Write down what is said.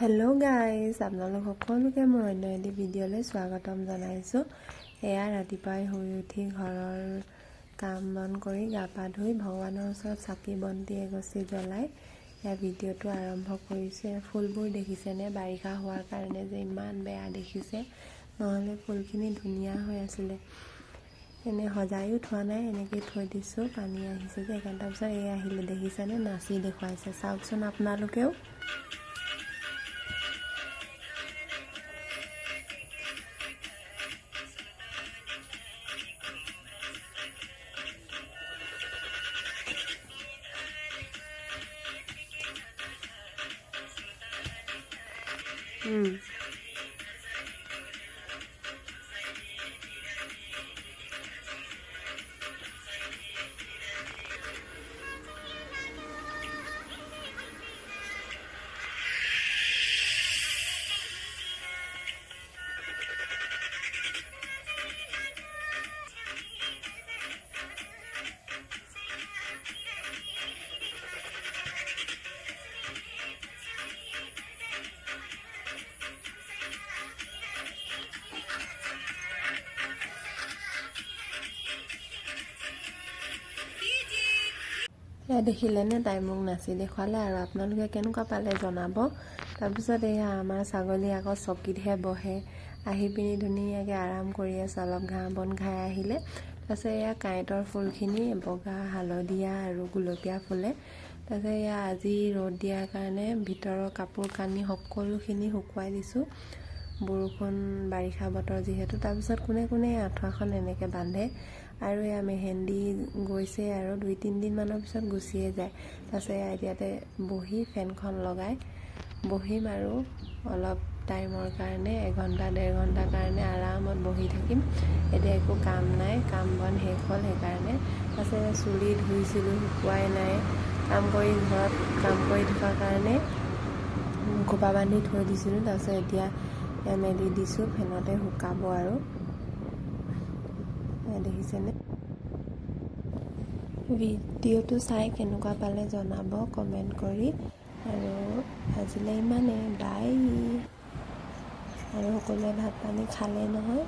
Hello' guys, আপোনালোক সকলোকে মই অন্য এটি ভিডিঅ'লৈ স্বাগতম জনাইছোঁ। এয়া ৰাতিপুৱাই শুই উঠি ঘৰৰ কাম বন কৰি গা পা ধুই ভগৱানৰ ওচৰত চাকি বন্তি এগছি জ্বলাই এয়া ভিডিঅ'টো আৰম্ভ কৰিছে। ফুলবোৰ দেখিছেনে? বাৰিষা হোৱাৰ কাৰণে যে ইমান বেয়া দেখিছে, নহ'লে ফুলখিনি ধুনীয়া হৈ আছিলে। এনেই সজায়ো থোৱা নাই, এনেকৈ থৈ দিছোঁ। পানী আহিছে যে সেইকাৰণে। তাৰপিছত এই আহিলে দেখিছেনে? নাচি দেখুৱাইছে, চাওকচোন আপোনালোকেও। এয়া দেখিলেনে? তাই মোক নাচি দেখুৱালে আৰু আপোনালোকে কেনেকুৱা পালে জনাব। তাৰপিছত এয়া আমাৰ ছাগলী আকৌ চকীতহে বহে, আহি পিনি ধুনীয়াকৈ আৰাম কৰি আছে, অলপ ঘাঁহ বন খাই আহিলে। তাৰপিছত এয়া কাঁইটৰ ফুলখিনি বগা, হালধীয়া আৰু গুলপীয়া ফুলে। তাৰপিছত এয়া আজি ৰ'দ দিয়াৰ কাৰণে ভিতৰৰ কাপোৰ কানি সকলোখিনি শুকুৱাই দিছোঁ, বৰষুণ বাৰিষা বতৰ যিহেতু। তাৰপিছত কোনে কোনে আঁঠুৱাখন এনেকৈ বান্ধে আৰু এয়া মেহেন্দি গৈছে আৰু 2-3 দিনমানৰ পিছত গুচিয়ে যায়। তাৰপিছত এয়া ইয়াতে বহি ফেনখন লগাই বহিম আৰু অলপ টাইমৰ কাৰণে 1-1.5 ঘণ্টাৰ কাৰণে আৰামত বহি থাকিম। এতিয়া একো কাম নাই, কাম বন শেষ হ'ল সেইকাৰণে। তাৰপিছত চুলি ধুইছিলোঁ, শুকুৱাই নাই। ঘৰত কাম কৰি থকাৰ কাৰণে খোপা বান্ধি থৈ দিছিলোঁ। তাৰপিছত এতিয়া মেলি দিছোঁ, ফেনতে শুকাব আৰু। দেখিছেনে? ভিডিঅ'টো চাই কেনেকুৱা পালে জনাব কমেণ্ট কৰি। আৰু আজিলৈ ইমানেই, বাই। আৰু সকলোৱে ভাত পানী খালে নহয়?